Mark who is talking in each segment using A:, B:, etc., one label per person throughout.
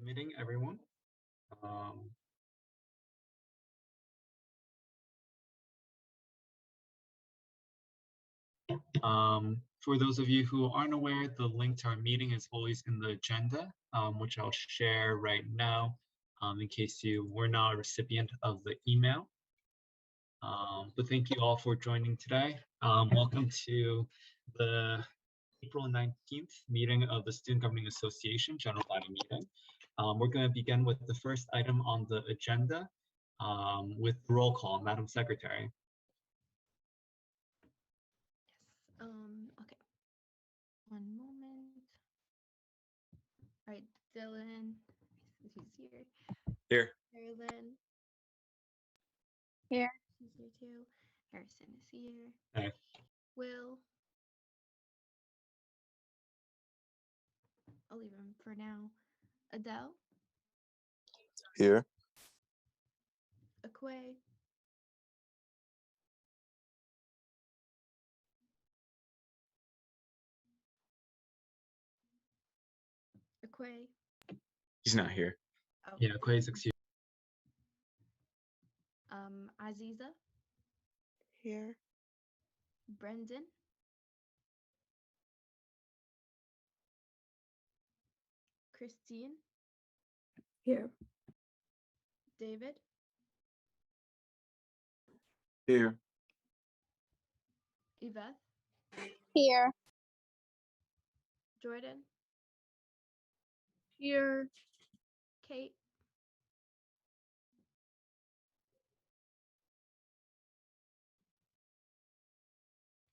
A: Admitting everyone. Um, for those of you who aren't aware, the link to our meeting is always in the agenda, which I'll share right now in case you were not a recipient of the email. But thank you all for joining today. Welcome to the April 19th meeting of the Student Governing Association General Body Meeting. We're going to begin with the first item on the agenda with roll call. Madam Secretary.
B: Yes. Okay. One moment. All right, Dylan. He's here.
C: Here.
B: Carolyn.
D: Here.
B: She's here too. Harrison is here.
A: Hey.
B: Will. I'll leave him for now. Adele.
C: Here.
B: Akwe. Akwe.
C: He's not here.
B: Oh.
A: Yeah, Quay's excused.
B: Aziza.
D: Here.
B: Brendan. Christine.
D: Here.
B: David.
C: Here.
B: Yvette.
D: Here.
B: Jordan.
D: Here.
B: Kate.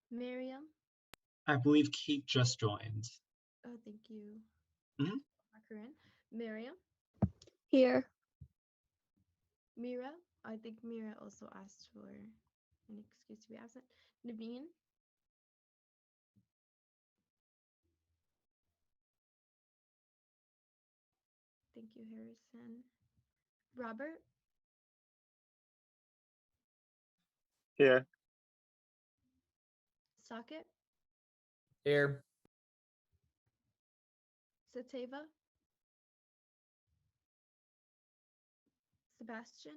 B: Miriam.
A: I believe Kate just joined.
B: Oh, thank you.
A: Mhm.
B: Corinne. Miriam.
D: Here.
B: Mira. I think Mira also asked for an excuse to be absent. Naveen. Thank you, Harrison. Robert.
C: Here.
B: Socket.
E: Here.
B: Sateva. Sebastian.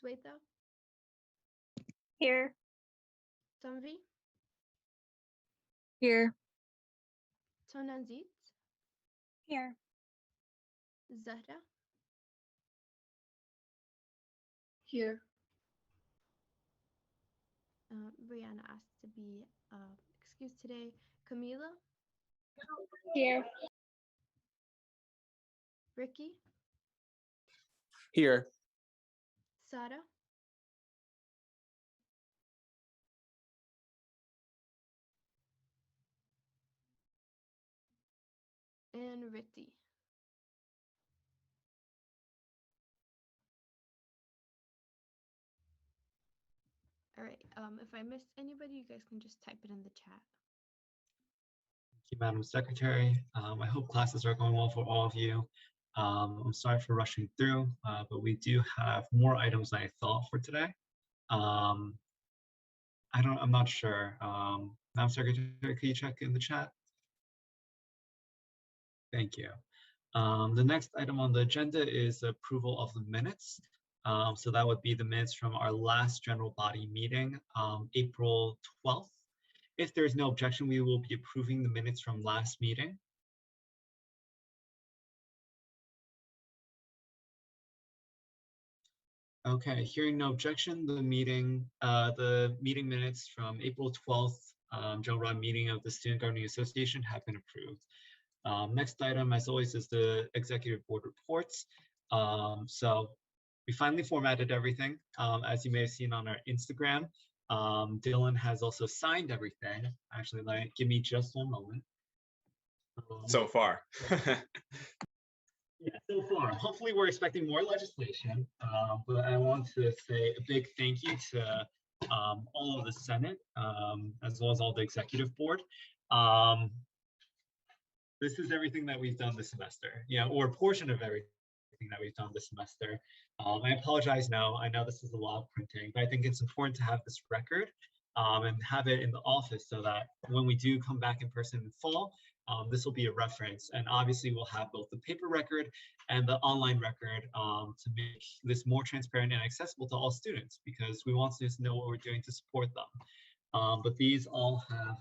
B: Sweta.
D: Here.
B: Tanvi.
D: Here.
B: Tonanzit.
D: Here.
B: Zahra.
D: Here.
B: Brianna asked to be excused today. Camila.
D: Here.
B: Ricky.
E: Here.
B: Sara. And Ritti. All right. If I missed anybody, you guys can just type it in the chat.
A: Thank you, Madam Secretary. I hope classes are going well for all of you. I'm sorry for rushing through, but we do have more items than I thought for today. I'm not sure. Madam Secretary, could you check in the chat? Thank you. The next item on the agenda is approval of the minutes. So that would be the minutes from our last general body meeting, April 12th. If there's no objection, we will be approving the minutes from last meeting. Okay, hearing no objection, the meeting minutes from April 12th general body meeting of the Student Governing Association have been approved. Next item, as always, is the executive board reports. So we finally formatted everything. As you may have seen on our Instagram, Dylan has also signed everything. Actually, give me just one moment.
C: So far.
A: Yeah, so far. Hopefully we're expecting more legislation, but I want to say a big thank you to all of the Senate, as well as all the executive board. This is everything that we've done this semester, or a portion of everything that we've done this semester. I apologize now. I know this is a lot of printing, but I think it's important to have this record and have it in the office so that when we do come back in person in fall, this will be a reference. And obviously we'll have both the paper record and the online record to make this more transparent and accessible to all students, because we want students to know what we're doing to support them. But these all have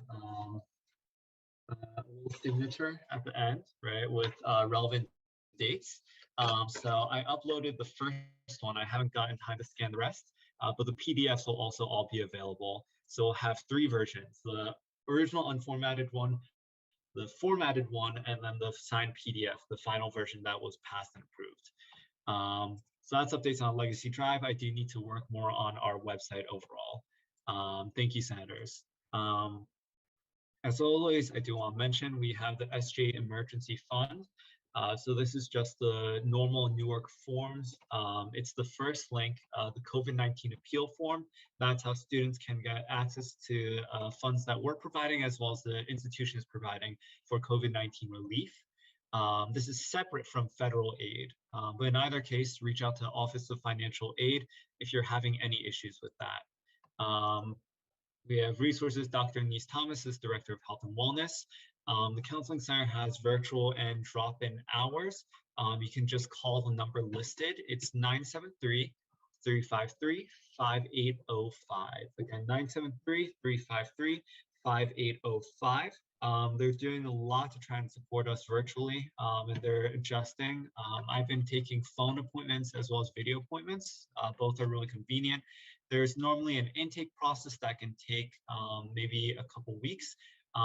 A: a little signature at the end, right, with relevant dates. So I uploaded the first one. I haven't gotten time to scan the rest, but the PDFs will also all be available. So we'll have 3 versions: the original unformatted one, the formatted one, and then the signed PDF, the final version that was passed and approved. So that's updates on Legacy Drive. I do need to work more on our website overall. Thank you, Senators. As always, I do want to mention we have the SGA Emergency Fund. So this is just the normal Newark forms. It's the first link, the COVID-19 appeal form. That's how students can get access to funds that we're providing, as well as the institution is providing for COVID-19 relief. This is separate from federal aid, but in either case, reach out to Office of Financial Aid if you're having any issues with that. We have resources. Dr. Anise Thomas is Director of Health and Wellness. The Counseling Center has virtual and drop-in hours. You can just call the number listed. It's 973-353-5805. Again, 973-353-5805. They're doing a lot to try and support us virtually, and they're adjusting. I've been taking phone appointments as well as video appointments. Both are really convenient. There's normally an intake process that can take maybe a couple weeks,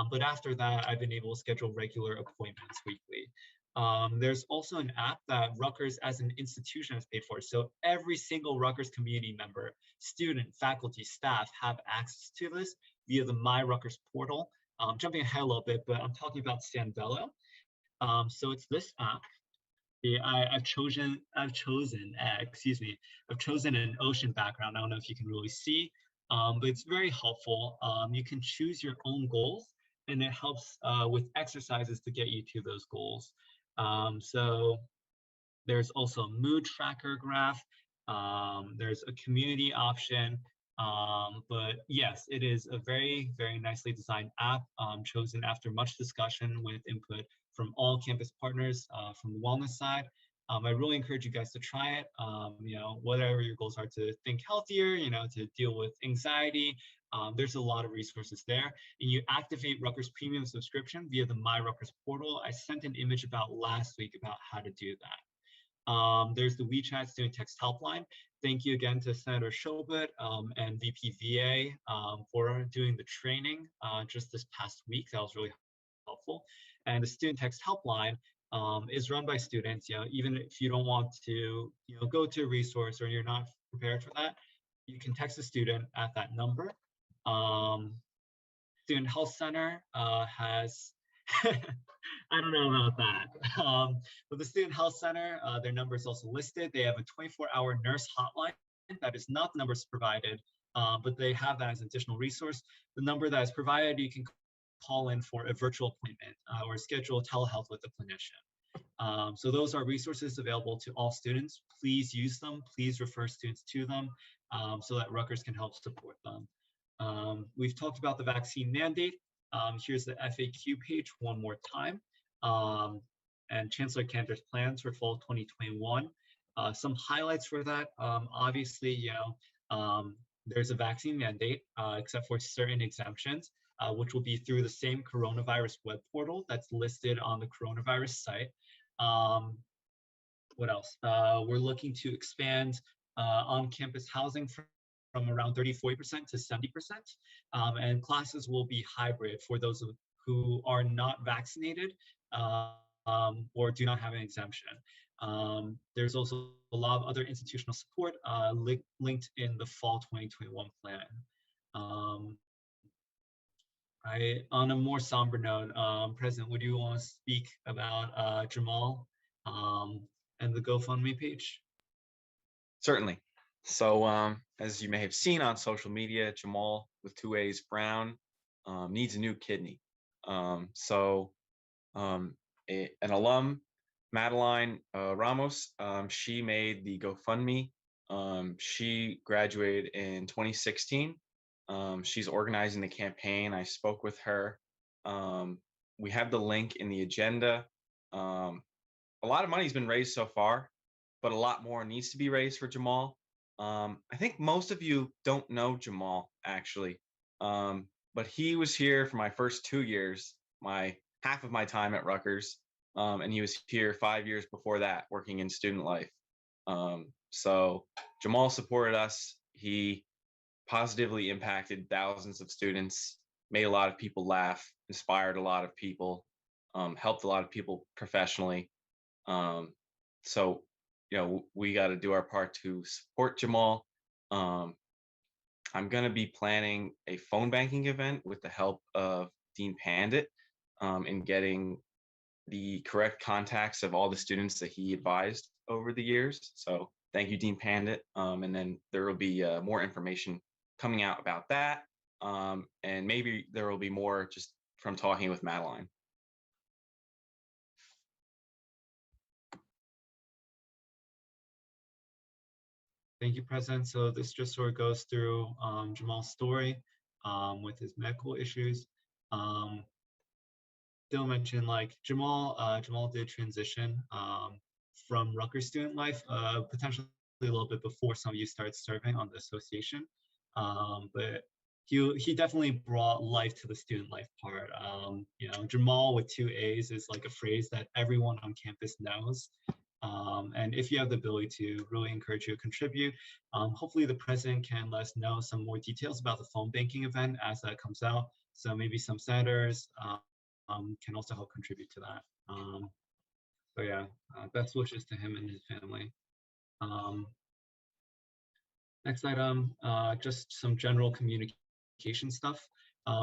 A: but after that, I've been able to schedule regular appointments weekly. There's also an app that Rutgers as an institution has paid for. So every single Rutgers community member, student, faculty, staff have access to this via the My Rutgers portal. Jumping ahead a little bit, but I'm talking about Sandvello. So it's this app. Yeah, I've chosen an ocean background. I don't know if you can really see, but it's very helpful. You can choose your own goals, and it helps with exercises to get you to those goals. So there's also a mood tracker graph. There's a community option. But yes, it is a very, very nicely designed app, chosen after much discussion with input from all campus partners from the wellness side. I really encourage you guys to try it. Whatever your goals are, to think healthier, to deal with anxiety. There's a lot of resources there. And you activate Rutgers Premium subscription via the My Rutgers portal. I sent an image about last week about how to do that. There's the WeChat Student Text Helpline. Thank you again to Senator Shobut and VPVA for doing the training just this past week. That was really helpful. And the Student Text Helpline is run by students. Even if you don't want to go to a resource or you're not prepared for that, you can text a student at that number. Student Health Center has I don't know about that. But the Student Health Center, their number is also listed. They have a 24-hour nurse hotline. That is not the numbers provided, but they have that as an additional resource. The number that is provided, you can call in for a virtual appointment or schedule telehealth with a clinician. So those are resources available to all students. Please use them. Please refer students to them so that Rutgers can help support them. We've talked about the vaccine mandate. Here's the FAQ page one more time. And Chancellor Cantor's plans for fall 2021. Some highlights for that, obviously, there's a vaccine mandate, except for certain exemptions, which will be through the same coronavirus web portal that's listed on the coronavirus site. What else? We're looking to expand on-campus housing from around 30-40% to 70%. And classes will be hybrid for those who are not vaccinated or do not have an exemption. There's also a lot of other institutional support linked in the fall 2021 plan. On a more somber note, President, would you want to speak about Jamal and the GoFundMe page?
C: Certainly. So as you may have seen on social media, Jamal with 2 A's Brown needs a new kidney. An alum, Madeline Ramos, she made the GoFundMe. She graduated in 2016 She's organizing the campaign. I spoke with her. We have the link in the agenda. A lot of money's been raised so far, but a lot more needs to be raised for Jamal. I think most of you don't know Jamal, actually. But he was here for my first 2 years, my half of my time at Rutgers. And he was here 5 years before that, working in student life. So Jamal supported us. He positively impacted thousands of students, made a lot of people laugh, inspired a lot of people, helped a lot of people professionally. So, we got to do our part to support Jamal. I'm going to be planning a phone banking event with the help of Dean Pandit in getting the correct contacts of all the students that he advised over the years. So thank you, Dean Pandit. And then there will be more information coming out about that. And maybe there will be more just from talking with Madeline.
A: Thank you, President. So this just sort of goes through Jamal's story with his medical issues. Dylan mentioned like Jamal did transition from Rutgers student life, potentially a little bit before some of you started serving on the association. But he definitely brought life to the student life part. Jamal with 2 A's is like a phrase that everyone on campus knows. And if you have the ability to, really encourage you to contribute. Hopefully the president can let us know some more details about the phone banking event as that comes out. So maybe some senators can also help contribute to that. So yeah, best wishes to him and his family. Next item, just some general communication stuff.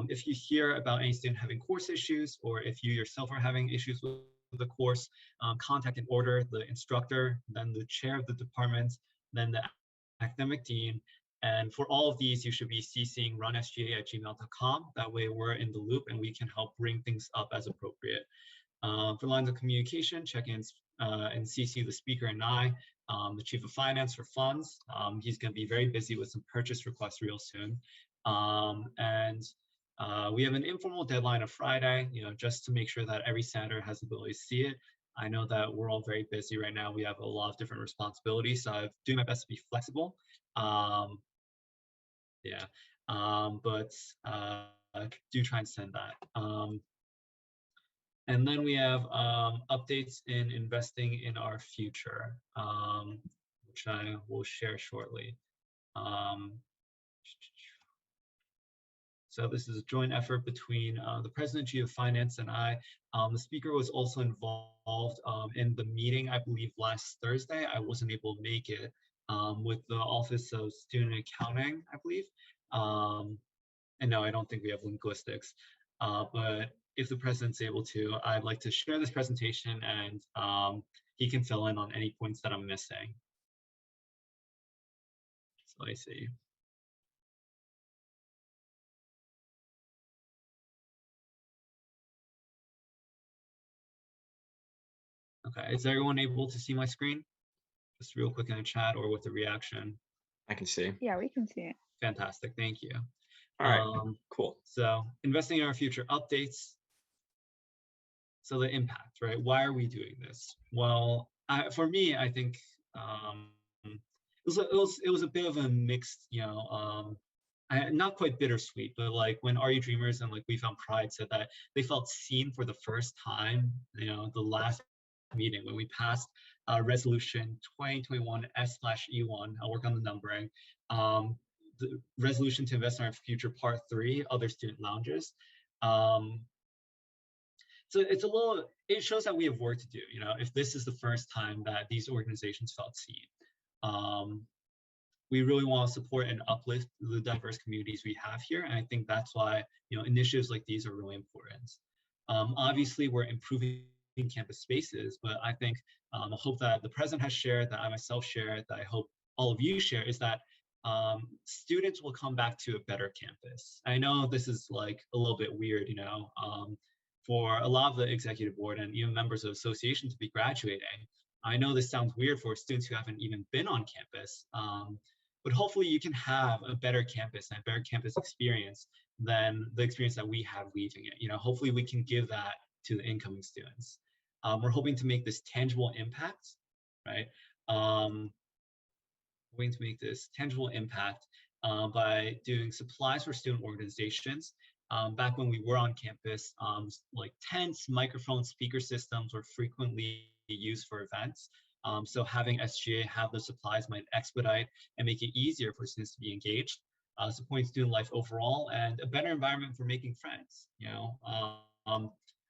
A: If you hear about any student having course issues, or if you yourself are having issues with the course, contact and order the instructor, then the chair of the department, then the academic dean. And for all of these, you should be CCing runsga@gmail.com. That way we're in the loop and we can help bring things up as appropriate. For lines of communication, check in and CC the speaker and I, the chief of finance for funds. He's going to be very busy with some purchase requests real soon. We have an informal deadline of Friday, just to make sure that every senator has the ability to see it. I know that we're all very busy right now. We have a lot of different responsibilities, so I'm doing my best to be flexible. But do try and send that. And then we have updates in investing in our future, which I will share shortly. So this is a joint effort between the President, Chief of Finance, and I. The speaker was also involved in the meeting, I believe, last Thursday. I wasn't able to make it with the Office of Student Accounting, I believe. And no, I don't think we have linguistics. But if the president's able to, I'd like to share this presentation and he can fill in on any points that I'm missing. So I see. Okay, is everyone able to see my screen? Just real quick in the chat or with the reaction.
C: I can see.
F: Yeah, we can see it.
A: Fantastic, thank you.
C: All right, cool.
A: So investing in our future updates. So the impact, right? Why are we doing this? Well, for me, I think it was a bit of a mixed, not quite bittersweet, but like when Are You Dreamers and like We Found Pride said that they felt seen for the first time, the last meeting when we passed resolution 2021 S/E1. I'll work on the numbering. The resolution to invest in our future part 3, other student lounges. So it shows that we have work to do, if this is the first time that these organizations felt seen. We really want to support and uplift the diverse communities we have here. And I think that's why, initiatives like these are really important. Obviously, we're improving campus spaces, but I think a hope that the president has shared, that I myself share, that I hope all of you share, is that students will come back to a better campus. I know this is like a little bit weird, for a lot of the executive board and even members of the association to be graduating. I know this sounds weird for students who haven't even been on campus, but hopefully you can have a better campus and a better campus experience than the experience that we have leaving it. Hopefully we can give that to the incoming students. We're hoping to make this tangible impact, right? Going to make this tangible impact by doing supplies for student organizations. Back when we were on campus, like tents, microphones, speaker systems were frequently used for events. So having SGA have those supplies might expedite and make it easier for students to be engaged, supporting student life overall, and a better environment for making friends.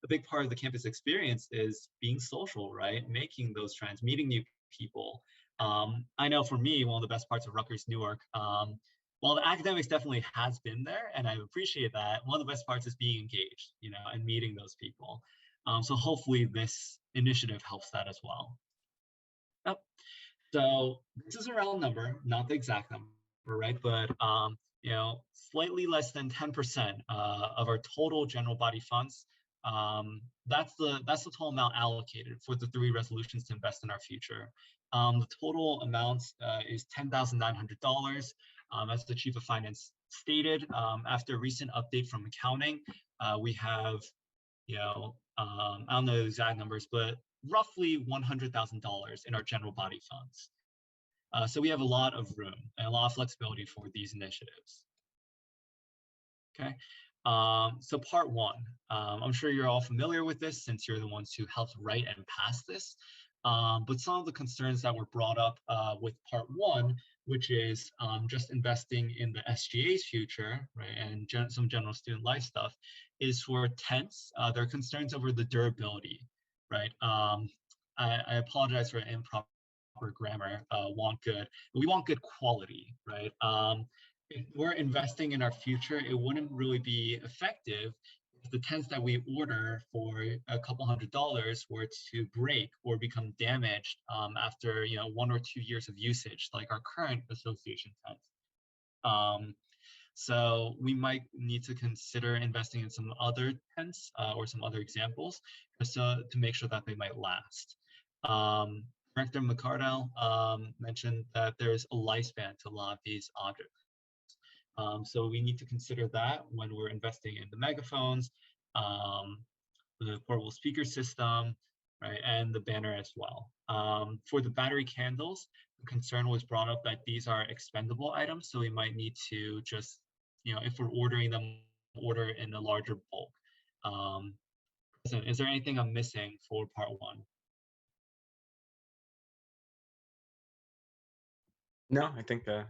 A: A big part of the campus experience is being social, right? Making those friends, meeting new people. I know for me, one of the best parts of Rutgers Newark, while the academics definitely has been there, and I appreciate that, one of the best parts is being engaged, and meeting those people. So hopefully this initiative helps that as well. Yep. So this is a round number, not the exact number, right? But slightly less than 10% of our total general body funds. That's the total amount allocated for the 3 resolutions to invest in our future. The total amount is $10,900. As the Chief of Finance stated, after a recent update from accounting, we have, I don't know the exact numbers, but roughly $100,000 in our general body funds. So we have a lot of room and a lot of flexibility for these initiatives. Okay, so part 1, I'm sure you're all familiar with this since you're the ones who helped write and pass this. But some of the concerns that were brought up with part 1, which is just investing in the SGA's future, right, and some general student life stuff, is for tents. There are concerns over the durability, right? I apologize for improper grammar. Want good. We want good quality, right? If we're investing in our future, it wouldn't really be effective if the tents that we order for a couple $100s were to break or become damaged after 1 or 2 years of usage, like our current association tents. So we might need to consider investing in some other tents or some other examples to make sure that they might last. Director McCardell mentioned that there's a lifespan to a lot of these objects. So we need to consider that when we're investing in the megaphones, the portable speaker system, right, and the banner as well. For the battery candles, the concern was brought up that these are expendable items, so we might need to just, if we're ordering them, order in a larger bulk. Is there anything I'm missing for part 1?
C: No, I think that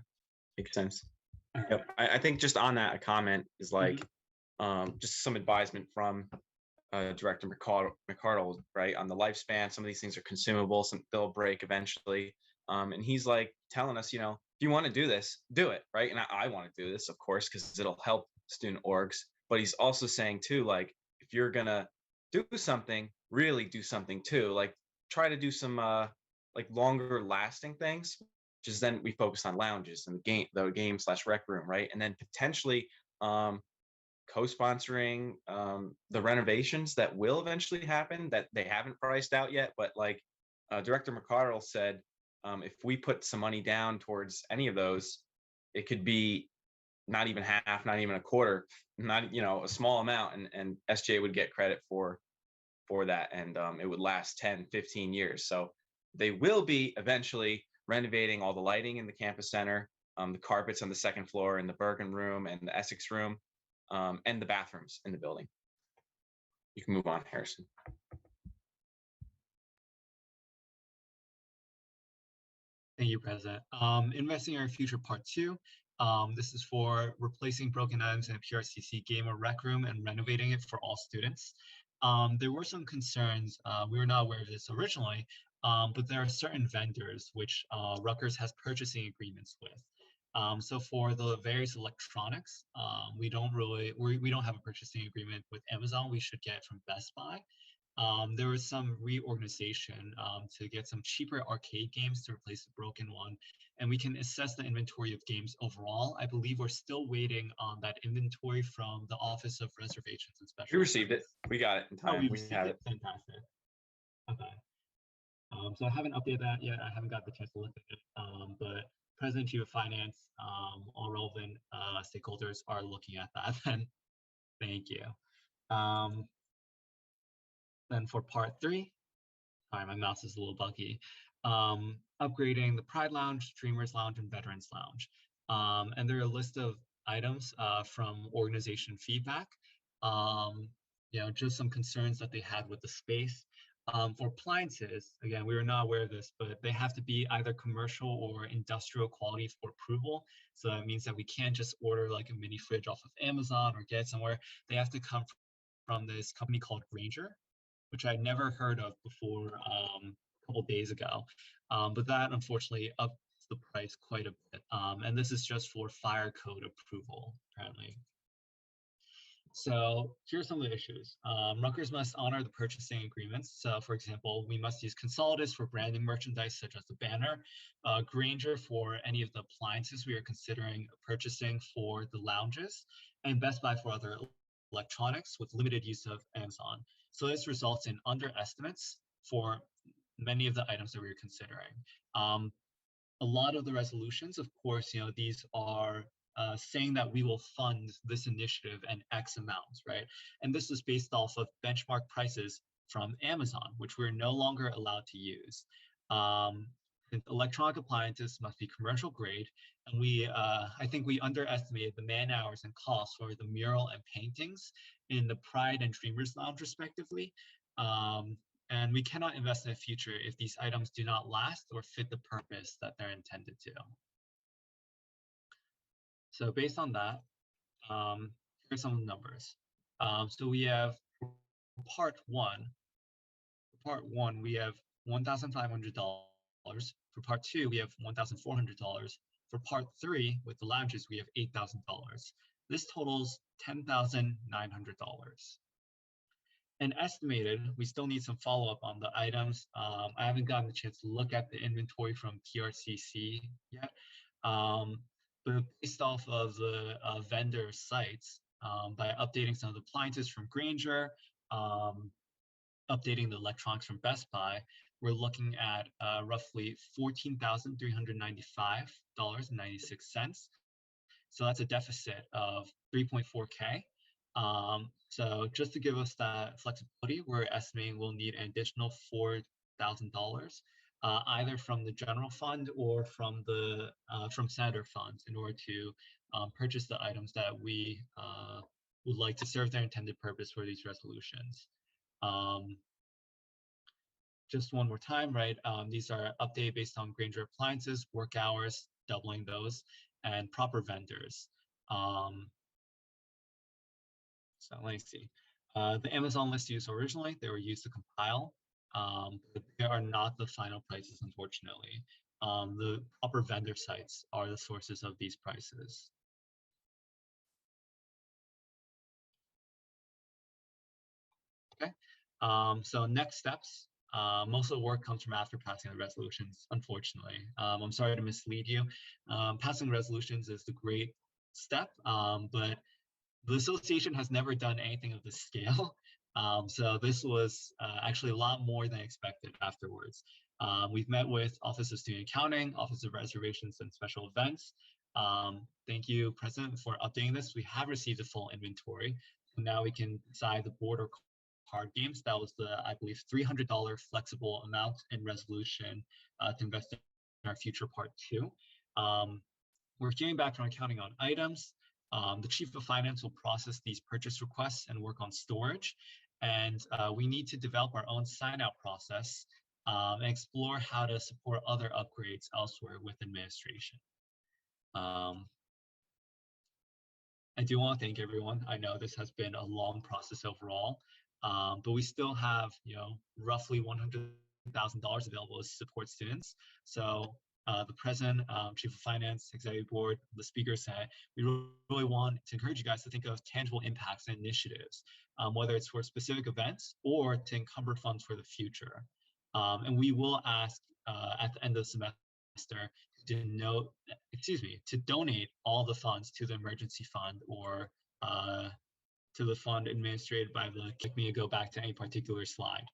C: makes sense. Yep. I think just on that, a comment is like just some advisement from Director McCardle, right, on the lifespan. Some of these things are consumable, they'll break eventually. And he's like telling us, if you want to do this, do it, right? And I want to do this, of course, because it'll help student orgs. But he's also saying too, like, if you're gonna do something, really do something too. Like, try to do some like longer lasting things, which is then we focus on lounges and the game/rec room, right? And then potentially co-sponsoring the renovations that will eventually happen that they haven't priced out yet. But like Director McCardle said, if we put some money down towards any of those, it could be not even half, not even a quarter, not a small amount, and SJ would get credit for that, and it would last 10, 15 years. So they will be eventually renovating all the lighting in the campus center, the carpets on the 2nd floor in the Bergen room and the Essex room, and the bathrooms in the building. You can move on, Harrison.
A: Thank you, President. Investing in our future part 2. This is for replacing broken items in a PRCC game or rec room and renovating it for all students. There were some concerns. We were not aware of this originally, but there are certain vendors which Rutgers has purchasing agreements with. So for the various electronics, we don't have a purchasing agreement with Amazon. We should get it from Best Buy. There was some reorganization to get some cheaper arcade games to replace the broken one, and we can assess the inventory of games overall. I believe we're still waiting on that inventory from the Office of Reservations and Special.
C: We received it. We got it in time.
A: We have it. Fantastic. Okay. So I haven't updated that yet. I haven't got the chance to look at it, but President, Chief of Finance, all relevant stakeholders are looking at that, then thank you. Then for part 3, sorry, my mouse is a little buggy. Upgrading the Pride Lounge, Dreamers Lounge, and Veterans Lounge. And there are a list of items from organization feedback. Just some concerns that they had with the space. For appliances, again, we were not aware of this, but they have to be either commercial or industrial quality for approval. So that means that we can't just order like a mini fridge off of Amazon or get it somewhere. They have to come from this company called Grainger, which I'd never heard of before a couple days ago. But that unfortunately ups the price quite a bit. And this is just for fire code approval, apparently. So here's some of the issues. Rutgers must honor the purchasing agreements. So for example, we must use Consolidates for branding merchandise such as the banner, Grainger for any of the appliances we are considering purchasing for the lounges, and Best Buy for other electronics with limited use of Amazon. So this results in underestimates for many of the items that we are considering. A lot of the resolutions, of course, these are saying that we will fund this initiative and X amounts, right? And this is based off of benchmark prices from Amazon, which we're no longer allowed to use. Electronic appliances must be commercial grade, and I think we underestimated the man hours and costs for the mural and paintings in the Pride and Dreamers Lounge, respectively. And we cannot invest in the future if these items do not last or fit the purpose that they're intended to. So based on that, here's some of the numbers. So we have part one, we have $1,500. For part 2, we have $1,400. For part 3, with the lounges, we have $8,000. This totals $10,900. And estimated, we still need some follow-up on the items. I haven't gotten a chance to look at the inventory from PRCC yet. But based off of the vendor sites, by updating some of the appliances from Grainger, updating the electronics from Best Buy, we're looking at roughly $14,395.96. So that's a deficit of 3.4K. So just to give us that flexibility, we're estimating we'll need an additional $4,000, either from the general fund or from the from senator funds, in order to purchase the items that we would like to serve their intended purpose for these resolutions. Just one more time, right? These are updated based on Grainger appliances, work hours, doubling those, and proper vendors. So let me see. The Amazon list used originally, they were used to compile, but they are not the final prices, unfortunately. The proper vendor sites are the sources of these prices. Okay, so next steps. Most of the work comes from after passing the resolutions, unfortunately. I'm sorry to mislead you. Passing resolutions is the great step, but the association has never done anything of this scale. So this was actually a lot more than expected afterwards. We've met with Office of Student Accounting, Office of Reservations and Special Events. Thank you, President, for updating this. We have received a full inventory. So now we can decide the board or card games. That was the, I believe, $300 flexible amount in resolution to invest in our future part 2. We're hearing back from accounting on items. The Chief of Finance will process these purchase requests and work on storage. And we need to develop our own sign-out process and explore how to support other upgrades elsewhere with administration. I do want to thank everyone. I know this has been a long process overall, but we still have, roughly $100,000 available to support students. So the President, Chief of Finance, Executive Board, the Speaker Senate, we really want to encourage you guys to think of tangible impacts and initiatives, whether it's for specific events or to encumber funds for the future. And we will ask at the end of the semester to donate all the funds to the emergency fund or to the fund administered by the, click me to go back to any particular slide.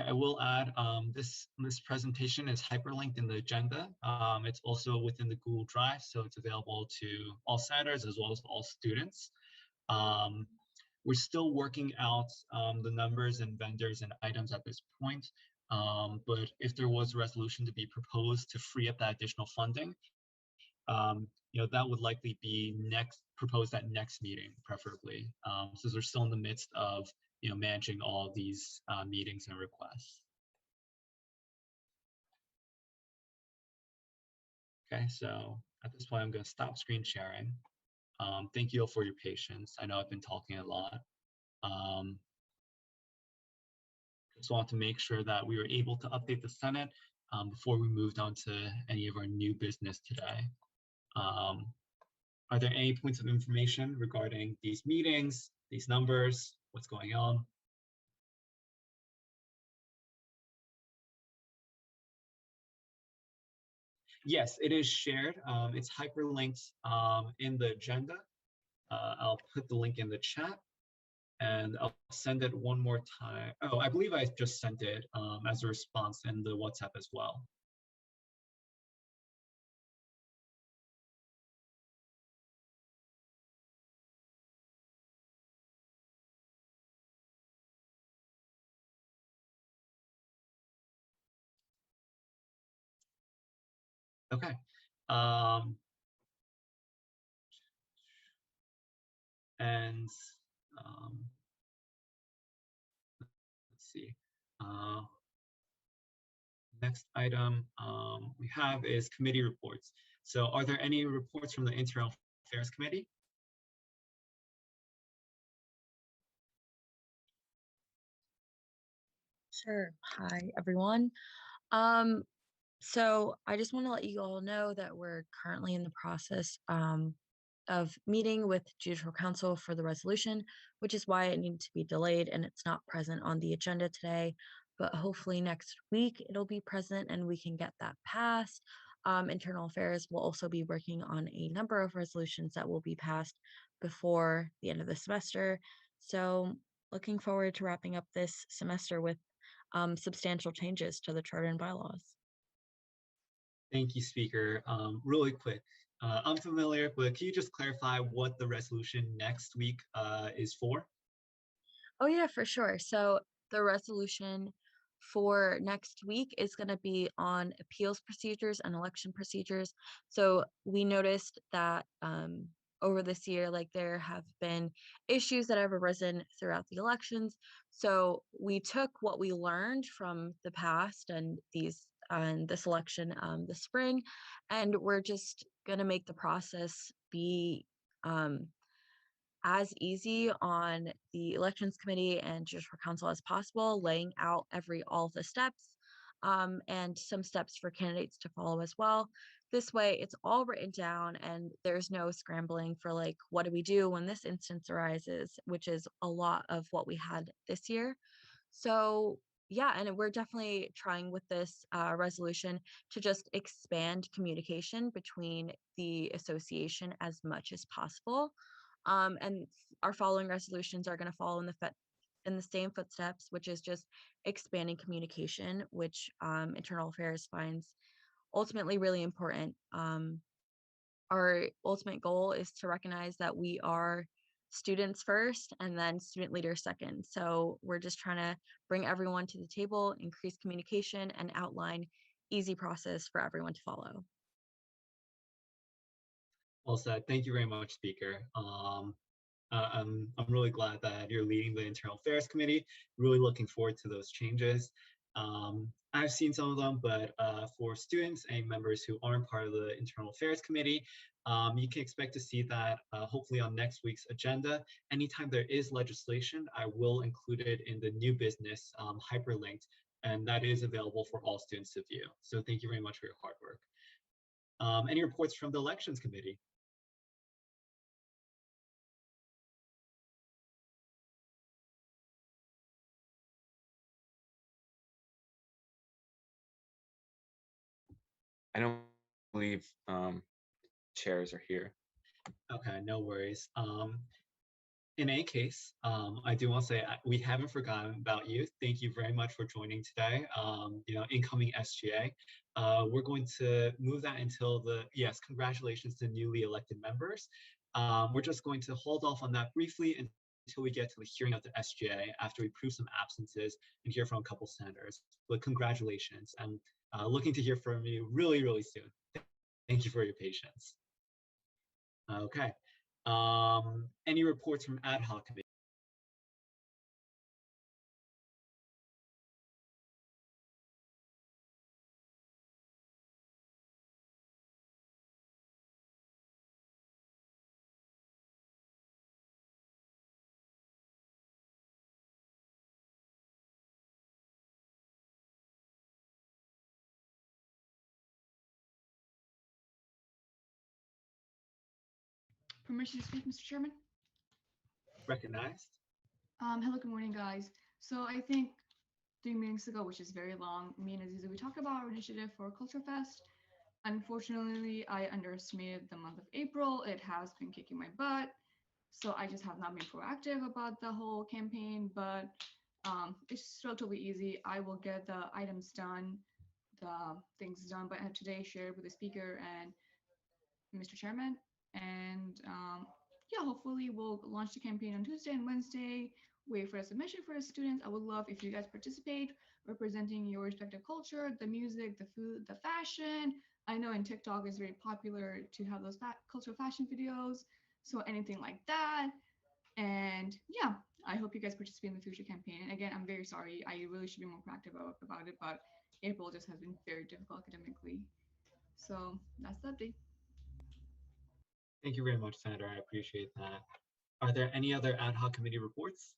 A: I will add this presentation is hyperlinked in the agenda. It's also within the Google Drive, so it's available to all senators as well as all students. We're still working out the numbers and vendors and items at this point. But if there was a resolution to be proposed to free up that additional funding, that would likely be proposed at next meeting, preferably, since we're still in the midst of managing all of these meetings and requests. Okay, so at this point, I'm going to stop screen sharing. Thank you all for your patience. I know I've been talking a lot. Just want to make sure that we were able to update the Senate before we moved on to any of our new business today. Are there any points of information regarding these meetings, these numbers, what's going on? Yes, it is shared. It's hyperlinked in the agenda. I'll put the link in the chat and I'll send it one more time. Oh, I believe I just sent it as a response in the WhatsApp as well. Okay. And let's see. Next item we have is committee reports. So are there any reports from the Internal Affairs Committee?
F: Sure. Hi, everyone. So I just want to let you all know that we're currently in the process of meeting with Judicial Council for the resolution, which is why it needed to be delayed and it's not present on the agenda today. But hopefully next week it'll be present and we can get that passed. Internal Affairs will also be working on a number of resolutions that will be passed before the end of the semester. So looking forward to wrapping up this semester with substantial changes to the charter and bylaws.
A: Thank you, Speaker. Really quick, I'm familiar, but can you just clarify what the resolution next week is for?
F: Oh yeah, for sure. So the resolution for next week is going to be on appeals procedures and election procedures. So we noticed that over this year, like there have been issues that have arisen throughout the elections. So we took what we learned from the past and this election this spring, and we're just going to make the process be as easy on the elections committee and judicial council as possible, laying out all the steps and some steps for candidates to follow as well. This way it's all written down and there's no scrambling for like, what do we do when this instance arises, which is a lot of what we had this year. So yeah, and we're definitely trying with this resolution to just expand communication between the association as much as possible. And our following resolutions are going to follow in the same footsteps, which is just expanding communication, which Internal Affairs finds ultimately really important. Our ultimate goal is to recognize that we are students first and then student leaders second. So we're just trying to bring everyone to the table, increase communication, and outline easy process for everyone to follow.
A: Well said. Thank you very much, Speaker. I'm really glad that you're leading the Internal Affairs Committee. Really looking forward to those changes. I've seen some of them, but for students and members who aren't part of the Internal Affairs Committee, you can expect to see that hopefully on next week's agenda. Anytime there is legislation, I will include it in the new business hyperlinked, and that is available for all students to view. So thank you very much for your hard work. Any reports from the Elections Committee?
C: I don't believe chairs are here.
A: Okay, no worries. In any case, I do want to say we haven't forgotten about you. Thank you very much for joining today. Incoming SGA. We're going to move that until yes, congratulations to newly elected members. We're just going to hold off on that briefly until we get to the hearing of the SGA after we prove some absences and hear from a couple senators. But congratulations. I'm looking to hear from you really, really soon. Thank you for your patience. Okay. Any reports from ad hoc committee?
G: Permission to speak, Mr. Chairman?
A: Recognized.
G: Hello, good morning, guys. So I think 3 meetings ago, which is very long, me and Aziza, we talked about our initiative for Culture Fest. Unfortunately, I underestimated the month of April. It has been kicking my butt. So I just have not been proactive about the whole campaign, but it's relatively easy. I will get the items done, the things done by today, shared with the speaker and Mr. Chairman. And yeah, hopefully we'll launch the campaign on Tuesday and Wednesday. Wait for a submission for the students. I would love if you guys participate, representing your respective culture, the music, the food, the fashion. I know in TikTok is very popular to have those cultural fashion videos. So anything like that. And yeah, I hope you guys participate in the future campaign. And again, I'm very sorry. I really should be more proactive about it, but April just has been very difficult academically. So that's the update.
A: Thank you very much, Senator. I appreciate that. Are there any other ad hoc committee reports?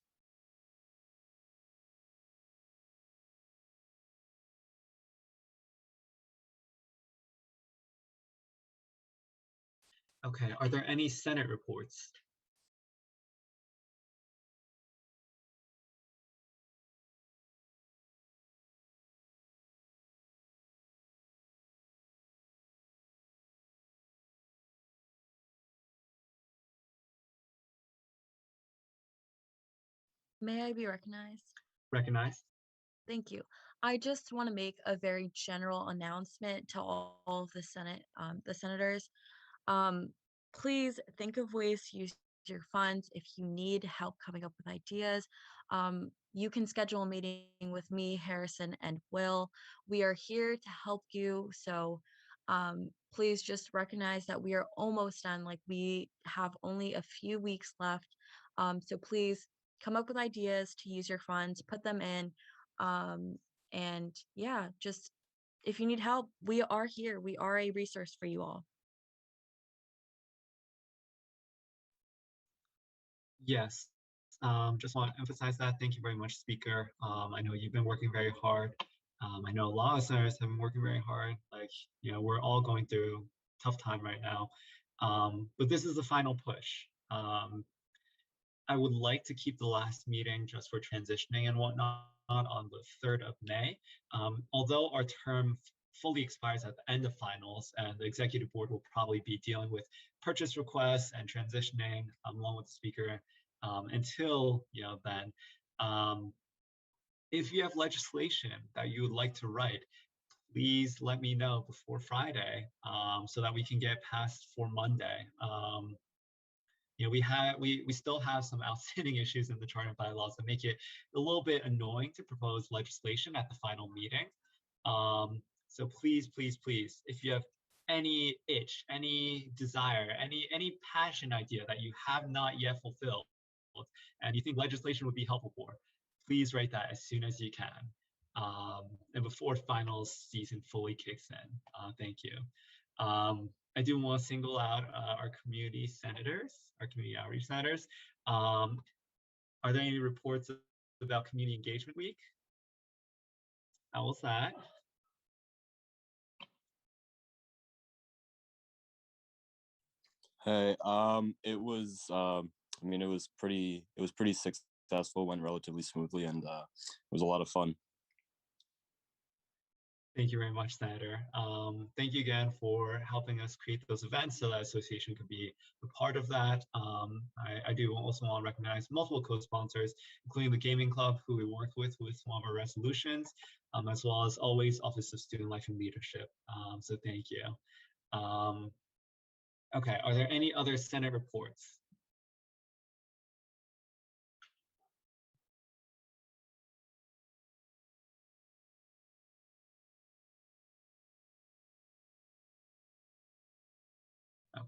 A: Okay, are there any Senate reports?
F: May I be recognized?
A: Recognized.
F: Thank you. I just want to make a very general announcement to all of the the senators. Um, Please think of ways to use your funds. If you need help coming up with ideas, you can schedule a meeting with me, Harrison, and Will. We are here to help you. So please just recognize that we are almost done. Like we have only a few weeks left. So please come up with ideas to use your funds, put them in. And yeah, just if you need help, we are here. We are a resource for you all.
A: Yes. Just want to emphasize that. Thank you very much, Speaker. I know you've been working very hard. I know a lot of senators have been working very hard. Like, we're all going through a tough time right now. But this is the final push. I would like to keep the last meeting just for transitioning and whatnot on the 3rd of May. Although our term fully expires at the end of finals and the executive board will probably be dealing with purchase requests and transitioning along with the speaker until then. If you have legislation that you would like to write, please let me know before Friday so that we can get passed for Monday. We still have some outstanding issues in the charter and bylaws that make it a little bit annoying to propose legislation at the final meeting. So please, please, please, if you have any itch, any desire, any passion idea that you have not yet fulfilled, and you think legislation would be helpful for, please write that as soon as you can, and before finals season fully kicks in. Thank you. I do want to single out our community senators, our community outreach senators. Are there any reports about Community Engagement Week? How was that?
H: Hey, it was, I mean, it was pretty successful, went relatively smoothly, and it was a lot of fun.
A: Thank you very much, Senator. Thank you again for helping us create those events so that association could be a part of that. I do also want to recognize multiple co-sponsors, including the Gaming Club, who we worked with one of our resolutions, as well as always Office of Student Life and Leadership. So thank you. Okay, are there any other Senate reports?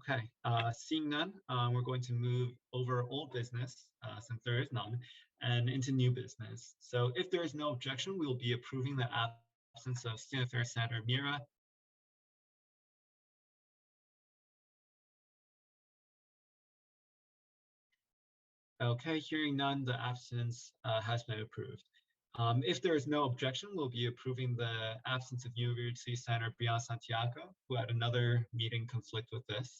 A: Okay, seeing none, we're going to move over old business, since there is none, and into new business. So if there is no objection, we will be approving the absence of Student Affairs Senator Mira. Okay, hearing none, the absence has been approved. If there is no objection, we'll be approving the absence of University Senator Brianna Santiago, who had another meeting conflict with this.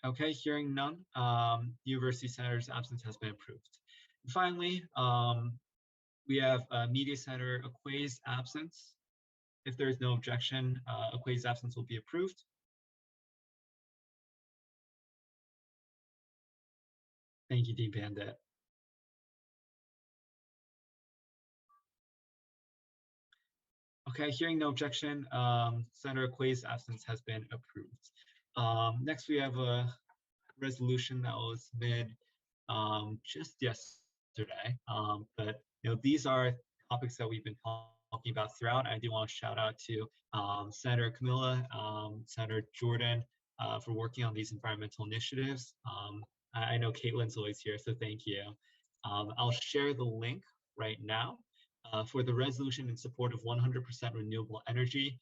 A: Okay, hearing none, University Senator's absence has been approved. And finally, we have Media Senator Aquay's absence. If there is no objection, Aquay's absence will be approved. Thank you, Dean Bandit. Okay, hearing no objection, Senator Aquay's absence has been approved. Next, we have a resolution that was submitted just yesterday, but these are topics that we've been talking about throughout. I do want to shout out to Senator Camilla, Senator Jordan for working on these environmental initiatives. I know Caitlin's always here, so thank you. I'll share the link right now for the resolution in support of 100% renewable energy,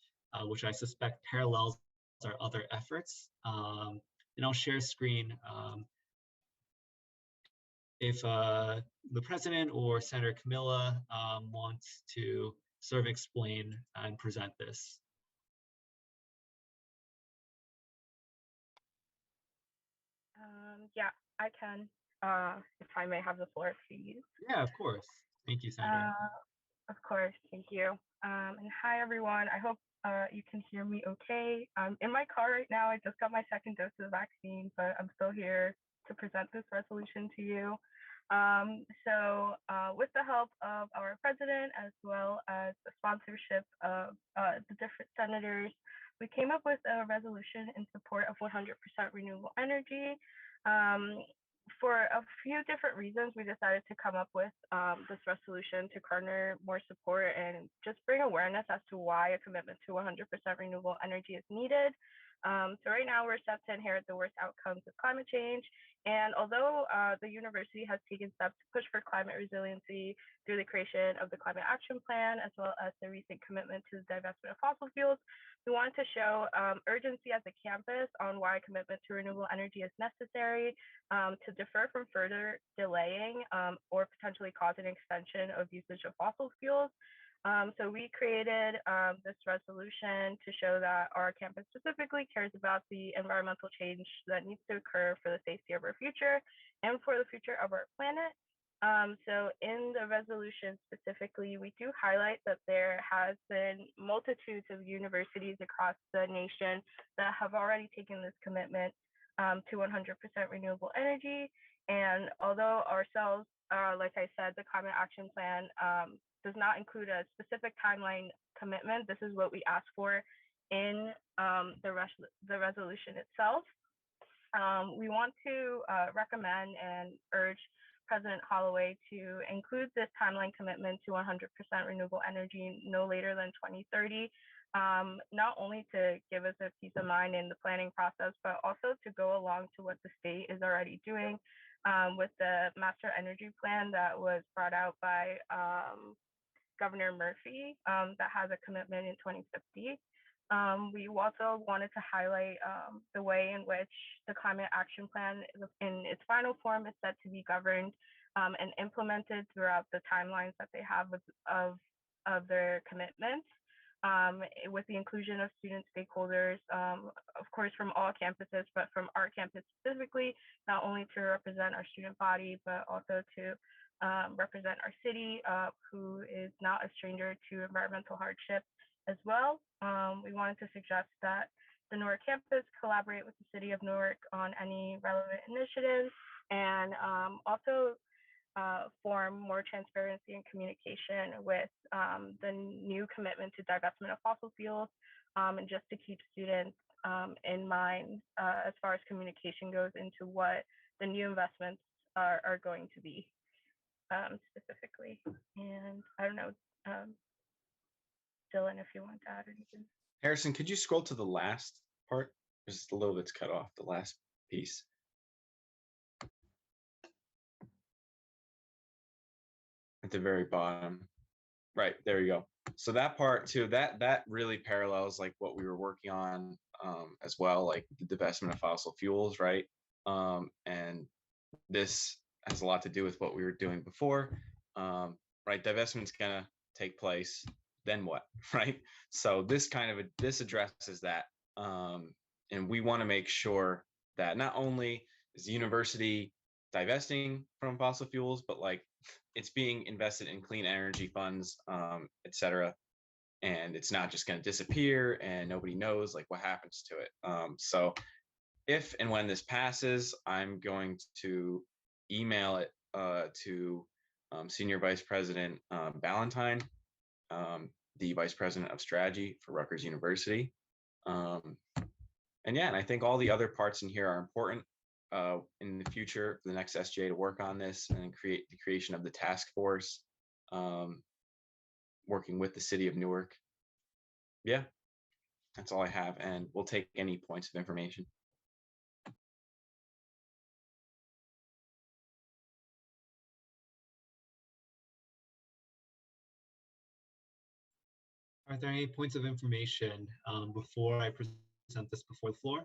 A: which I suspect parallels our other efforts. And I'll share screen if the president or Senator Camilla wants to sort of explain and present this.
I: Yeah, I can, if I may have the floor, please.
A: Yeah, of course. Thank you, Senator.
I: Of course, thank you. And hi, everyone. I hope you can hear me okay. I'm in my car right now. I just got my second dose of the vaccine, but I'm still here to present this resolution to you. With the help of our president, as well as the sponsorship of the different senators, we came up with a resolution in support of 100% renewable energy. For a few different reasons, we decided to come up with this resolution to garner more support and just bring awareness as to why a commitment to 100% renewable energy is needed. So right now we're set to inherit the worst outcomes of climate change. And although the university has taken steps to push for climate resiliency through the creation of the Climate Action Plan, as well as the recent commitment to the divestment of fossil fuels, we wanted to show urgency as a campus on why commitment to renewable energy is necessary to defer from further delaying or potentially cause an extension of usage of fossil fuels. So we created this resolution to show that our campus specifically cares about the environmental change that needs to occur for the safety of our future and for the future of our planet. So in the resolution specifically, we do highlight that there has been multitudes of universities across the nation that have already taken this commitment to 100% renewable energy. And although ourselves, like I said, the Climate Action Plan does not include a specific timeline commitment, this is what we ask for in the resolution itself. We want to recommend and urge President Holloway to include this timeline commitment to 100% renewable energy no later than 2030, not only to give us a peace of mind in the planning process, but also to go along to what the state is already doing with the Master Energy Plan that was brought out by Governor Murphy that has a commitment in 2050. We also wanted to highlight the way in which the Climate Action Plan in its final form is set to be governed and implemented throughout the timelines that they have of their commitments. with the inclusion of student stakeholders, of course, from all campuses, but from our campus specifically, not only to represent our student body, but also to represent our city, who is not a stranger to environmental hardship as well. We wanted to suggest that the Newark campus collaborate with the city of Newark on any relevant initiatives, and also form more transparency and communication with the new commitment to divestment of fossil fuels, and just to keep students in mind as far as communication goes into what the new investments are going to be specifically. And I don't know, Dylan, if you want to add anything.
C: Harrison, could you scroll to the last part? Just a little bit's cut off, the last piece. At the very bottom. Right, there you go. So that part too, that really parallels like what we were working on as well, like the divestment of fossil fuels, right? And this has a lot to do with what we were doing before, right? Divestment's gonna take place, then what, right? So this this addresses that, and we want to make sure that not only is the university divesting from fossil fuels, but like it's being invested in clean energy funds, et cetera. And it's not just going to disappear and nobody knows like what happens to it. So if and when this passes, I'm going to email it to Senior Vice President Ballantyne, the Vice President of Strategy for Rutgers University. And yeah, and I think all the other parts in here are important in the future for the next SGA to work on this and create the creation of the task force, working with the city of Newark. Yeah, that's all I have, and we'll take any points of information.
A: Are there any points of information before I present this before the floor?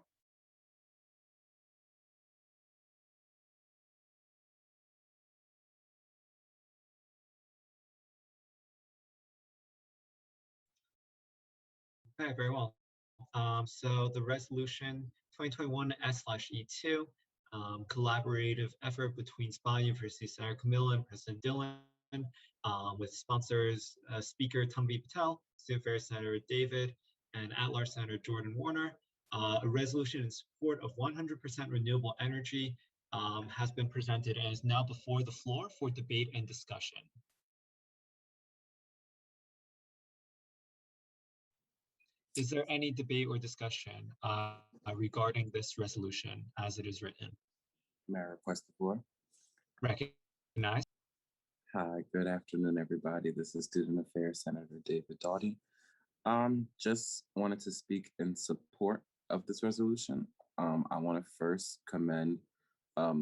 A: Okay, very well. So the resolution 2021 S/E2, collaborative effort between SPA University Senator Camilla and President Dillon, with sponsors Speaker Tanvi Patel, Student Affairs Senator David, and at-large Senator Jordan Warner. A resolution in support of 100% renewable energy has been presented and is now before the floor for debate and discussion. Is there any debate or discussion regarding this resolution as it is written?
J: May I request the floor?
A: Recognize.
J: Hi, good afternoon, everybody. This is Student Affairs Senator David Doughty. Just wanted to speak in support of this resolution. I want to first commend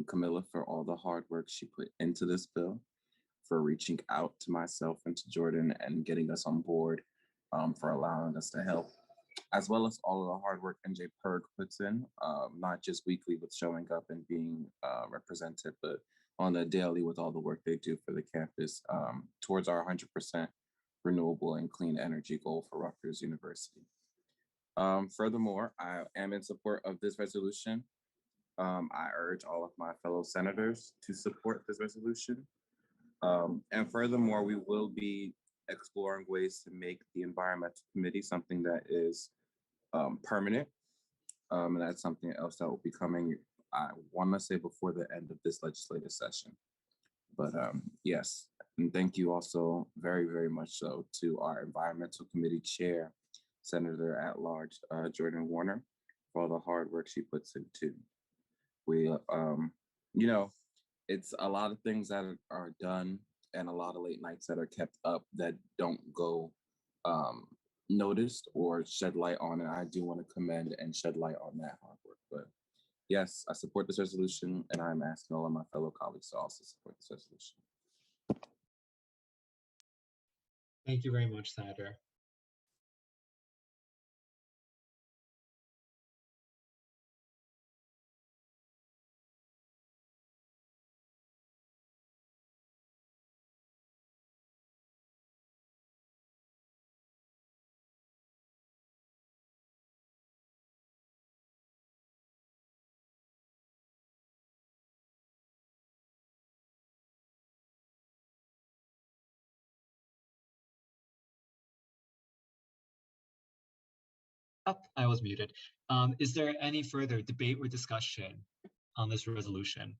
J: Camilla for all the hard work she put into this bill, for reaching out to myself and to Jordan and getting us on board, for allowing us to help, as well as all of the hard work NJ Perg puts in, not just weekly with showing up and being represented, but on the daily with all the work they do for the campus towards our 100% renewable and clean energy goal for Rutgers University. Furthermore, I am in support of this resolution. I urge all of my fellow senators to support this resolution. And furthermore, we will be exploring ways to make the environmental committee something that is permanent. And that's something else that will be coming, I want to say, before the end of this legislative session. But yes, and thank you also very, very much so to our environmental committee chair, Senator at Large Jordan Warner, for all the hard work she puts in too. We, you know, it's a lot of things that are done and a lot of late nights that are kept up that don't go noticed or shed light on. And I do want to commend and shed light on that hard work. But yes, I support this resolution, and I'm asking all of my fellow colleagues to also support this resolution.
A: Thank you very much, Senator. Oh, I was muted. Is there any further debate or discussion on this resolution?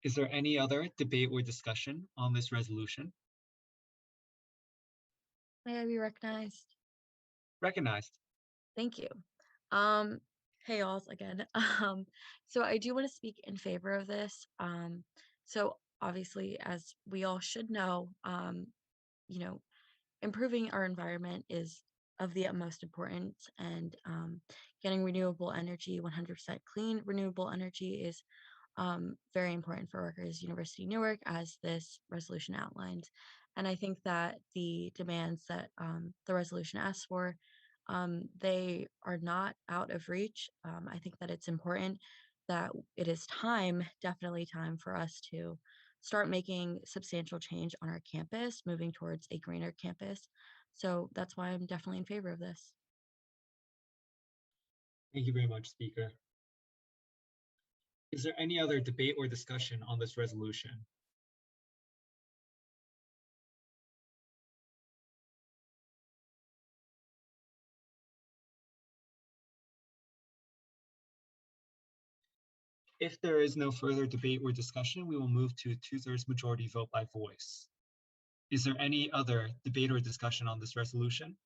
A: Is there any other debate or discussion on this resolution?
F: May I be recognized?
A: Recognized.
F: Thank you. Hey y'all again. So I do want to speak in favor of this. So obviously, as we all should know, you know, improving our environment is of the utmost importance, and getting renewable energy, 100% clean renewable energy, is very important for Rutgers University Newark, as this resolution outlines. And I think that the demands that the resolution asks for, they are not out of reach. I think that it's important that it is time, definitely time, for us to start making substantial change on our campus, moving towards a greener campus. So that's why I'm definitely in favor of this.
A: Thank you very much, Speaker. Is there any other debate or discussion on this resolution? If there is no further debate or discussion, we will move to 2/3 majority vote by voice. Is there any other debate or discussion on this resolution?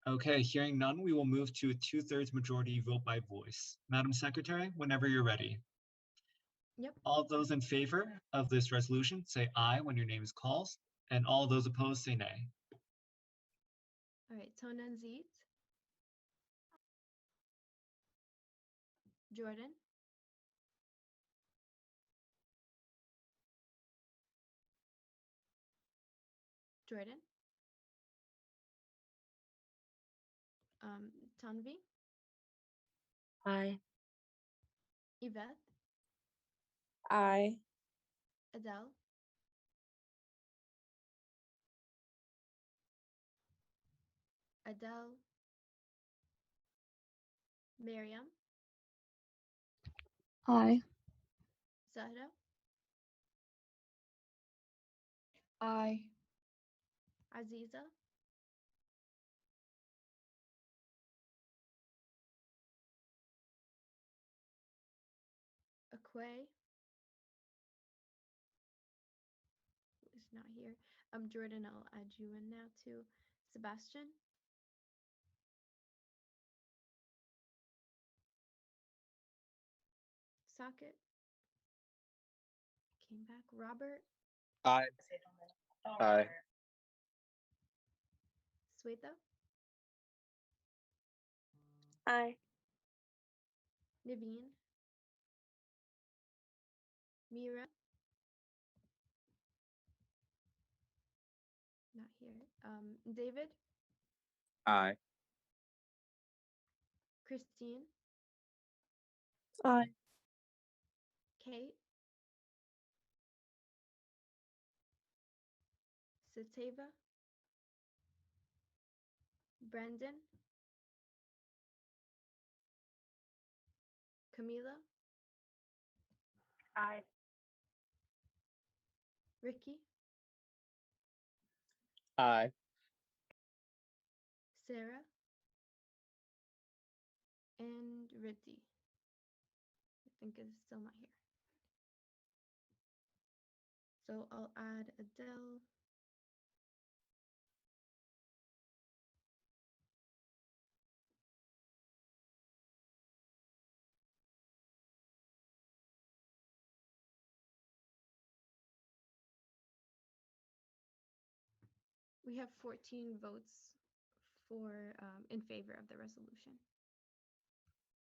A: Okay, hearing none, we will move to a 2/3 majority vote by voice. Madam Secretary, whenever you're ready.
B: Yep.
A: All those in favor of this resolution say aye when your name is called, and all those opposed say nay.
B: All right, Tonan Zeet. Jordan. Jordan. Tanvi.
F: Aye.
B: Yvette.
D: Aye.
B: Adele. Adele. Miriam.
D: Aye.
B: Zahra.
D: Aye.
B: Aziza. Akwe. Who is not here. Jordan, I'll add you in now too. Sebastian. Socket. Came back. Robert.
C: Aye. Aye.
B: Sweta.
D: Aye.
B: Naveen. Mira. Not here. David.
J: Aye.
B: Christine.
D: Aye.
B: Kate. Sateva. Brandon. Camila.
I: Aye.
B: Ricky.
E: Aye.
B: Sarah. And Riddhi. I think is still not here. So I'll add Adele. We have 14 votes for in favor of the resolution.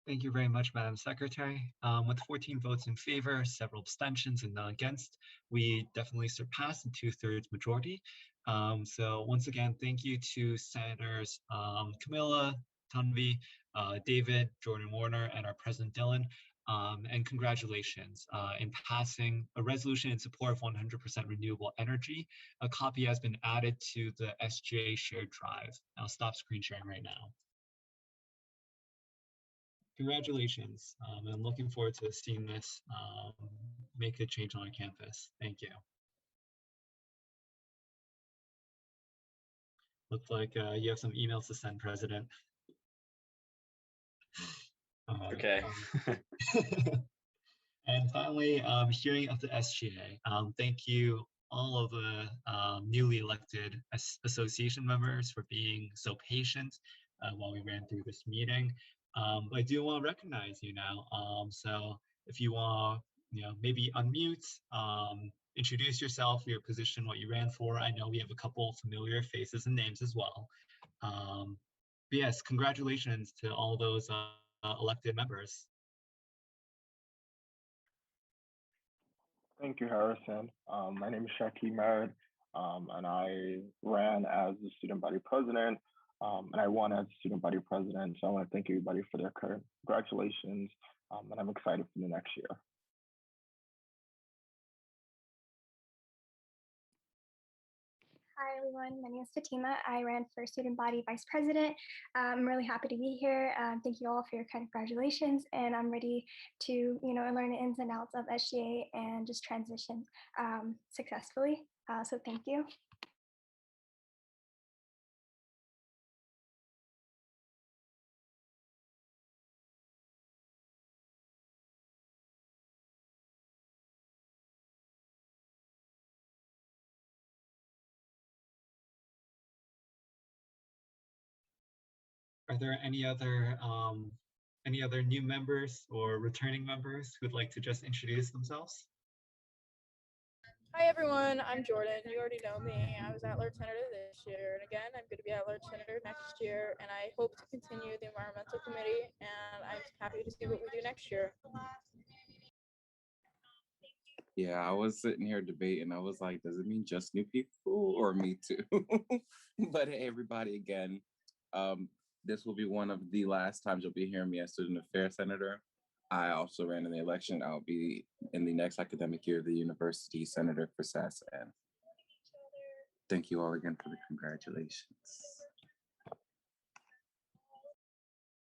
A: Thank you very much, Madam Secretary. With 14 votes in favor, several abstentions, and none against, we definitely surpassed the 2/3 majority. So once again, thank you to Senators Camilla, Tanvi, David, Jordan Warner, and our President Dylan And congratulations in passing a resolution in support of 100% renewable energy. A copy has been added to the SGA shared drive. I'll stop screen sharing right now. Congratulations. I'm looking forward to seeing this make a change on our campus. Thank you. Looks like you have some emails to send, President.
C: Okay.
A: And finally, hearing of the SGA. Thank you all of the newly elected association members for being so patient while we ran through this meeting. I do want to recognize you now. So if you want, maybe unmute, introduce yourself, your position, what you ran for. I know we have a couple familiar faces and names as well. But yes, congratulations to all those elected members.
K: Thank you, Harrison. My name is Shaki Merritt, and I ran as the student body president, and I won as student body president. So I want to thank everybody for their congratulations, and I'm excited for the next year.
L: Hi, everyone. My name is Fatima. I ran for student body vice president. I'm really happy to be here. Thank you all for your kind congratulations, and I'm ready to, learn the ins and outs of SGA and just transition successfully. So thank you.
A: Are there any other new members or returning members who'd like to just introduce themselves?
M: Hi everyone, I'm Jordan. You already know me. I was at-large senator this year, and again, I'm going to be at-large senator next year, and I hope to continue the environmental committee, and I'm happy to see what we do next year.
J: Yeah, I was sitting here debating. I was like, does it mean just new people or me too? But hey, everybody, again, this will be one of the last times you'll be hearing me as student affairs senator. I also ran in the election. I'll be in the next academic year the university senator for SASAN. Thank you all again for the congratulations.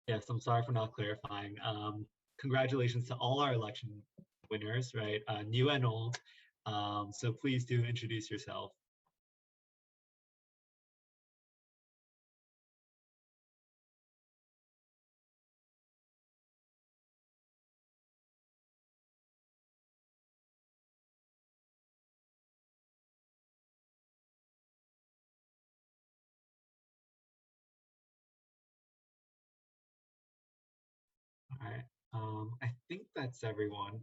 A: Yes, I'm sorry for not clarifying. Congratulations to all our election winners, right? New and old. So please do introduce yourself. All right, I think that's everyone.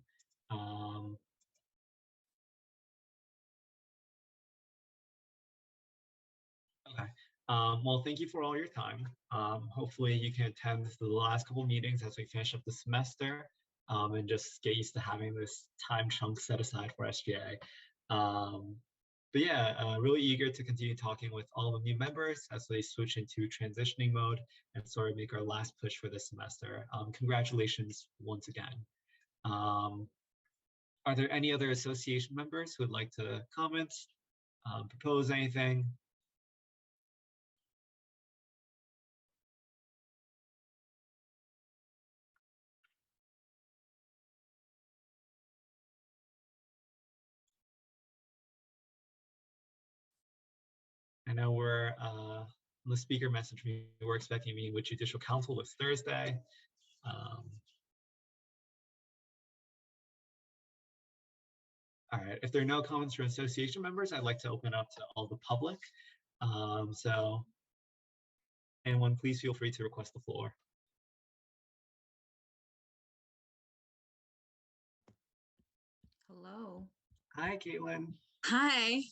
A: Okay. Well, thank you for all your time. Hopefully you can attend the last couple meetings as we finish up the semester and just get used to having this time chunk set aside for SGA. But yeah, really eager to continue talking with all the new members as they switch into transitioning mode and sort of make our last push for this semester. Congratulations once again. Are there any other association members who would like to comment, propose anything? I know we're, the speaker messaged me, we're expecting a meeting with Judicial Council this Thursday. All right, if there are no comments from association members, I'd like to open up to all the public. So anyone, please feel free to request the floor.
N: Hello.
A: Hi, Caitlin.
N: Hi.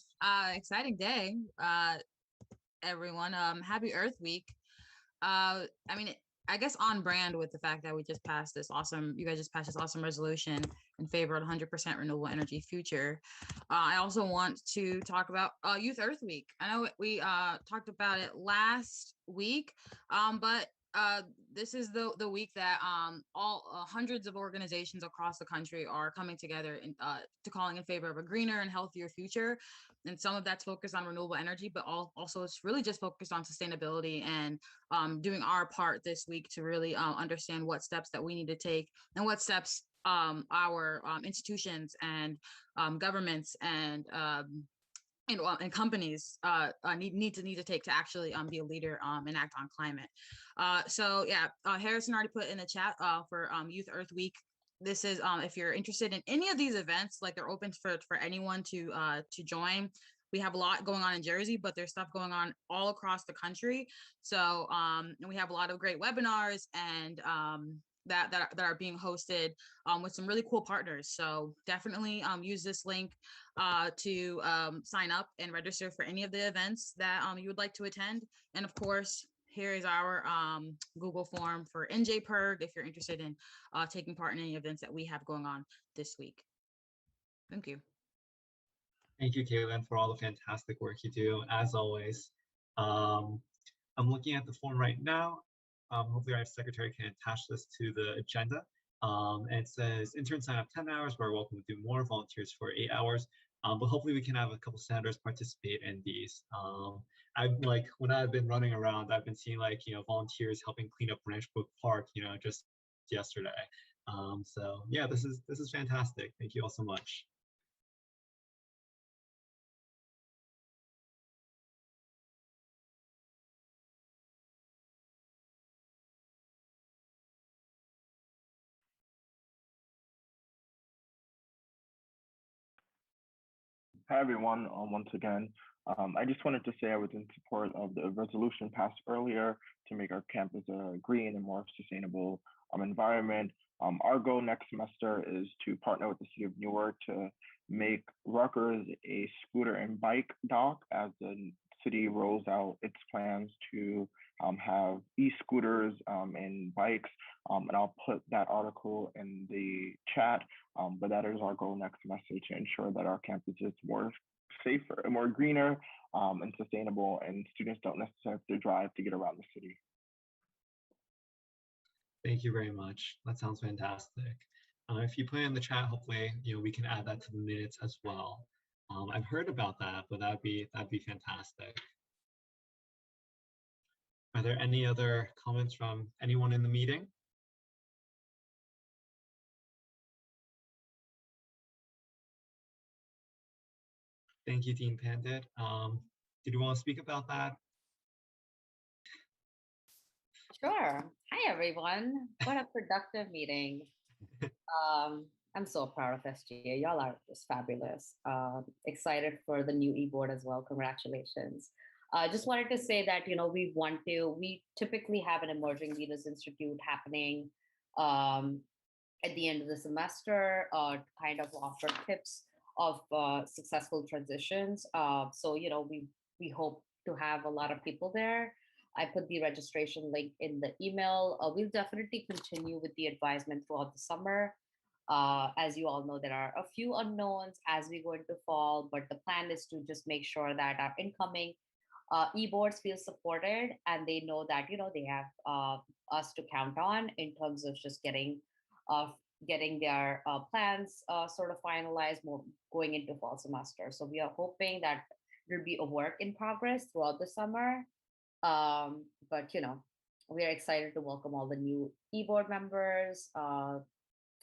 N: Exciting day, everyone. Happy Earth Week. I mean, I guess on brand with the fact that we just passed this awesome, you guys just passed this awesome resolution in favor of 100% renewable energy future. I also want to talk about Youth Earth Week. I know we talked about it last week, but this is the week that all hundreds of organizations across the country are coming together to calling in favor of a greener and healthier future. And some of that's focused on renewable energy, but also it's really just focused on sustainability and doing our part this week to really understand what steps that we need to take and what steps our institutions and governments and companies need to take to actually be a leader and act on climate. So yeah, Harrison already put in the chat for Youth Earth Week. This is if you're interested in any of these events, like they're open for anyone to join. We have a lot going on in Jersey, but there's stuff going on all across the country. So and we have a lot of great webinars and that are being hosted with some really cool partners. So definitely use this link to sign up and register for any of the events that you would like to attend. And of course, here is our Google form for NJPIRG if you're interested in taking part in any events that we have going on this week. Thank you.
A: Thank you, Caitlin, for all the fantastic work you do, as always. I'm looking at the form right now. Hopefully our secretary can attach this to the agenda. And it says interns sign up 10 hours, we're welcome to do more, volunteers for 8 hours. But hopefully we can have a couple senators participate in these. When I've been running around, I've been seeing volunteers helping clean up Branch Brook Park, just yesterday. So yeah, this is fantastic. Thank you all so much.
K: Hi, everyone. Once again, I just wanted to say I was in support of the resolution passed earlier to make our campus a green and more sustainable environment. Our goal next semester is to partner with the city of Newark to make Rutgers a scooter and bike dock as the city rolls out its plans to have e-scooters and bikes. And I'll put that article in the chat. But that is our goal next semester, to ensure that our campus is more safer and more greener and sustainable, and students don't necessarily have to drive to get around the city.
A: Thank you very much. That sounds fantastic. If you put it in the chat, hopefully we can add that to the minutes as well. I've heard about that, but that'd be fantastic. Are there any other comments from anyone in the meeting? Thank you, Dean Pandit. Did you want to speak about that?
O: Sure. Hi, everyone. What a productive meeting. I'm so proud of SGA. Y'all are just fabulous. Excited for the new e-board as well. Congratulations. Just wanted to say that, we typically have an Emerging Leaders Institute happening at the end of the semester to kind of offer tips of successful transitions. So, we hope to have a lot of people there. I put the registration link in the email. We'll definitely continue with the advisement throughout the summer. As you all know, there are a few unknowns as we go into fall, but the plan is to just make sure that our incoming e-boards feel supported and they know that, they have us to count on in terms of just getting their plans sort of finalized going into fall semester. So we are hoping that there'll be a work in progress throughout the summer. But we are excited to welcome all the new e-board members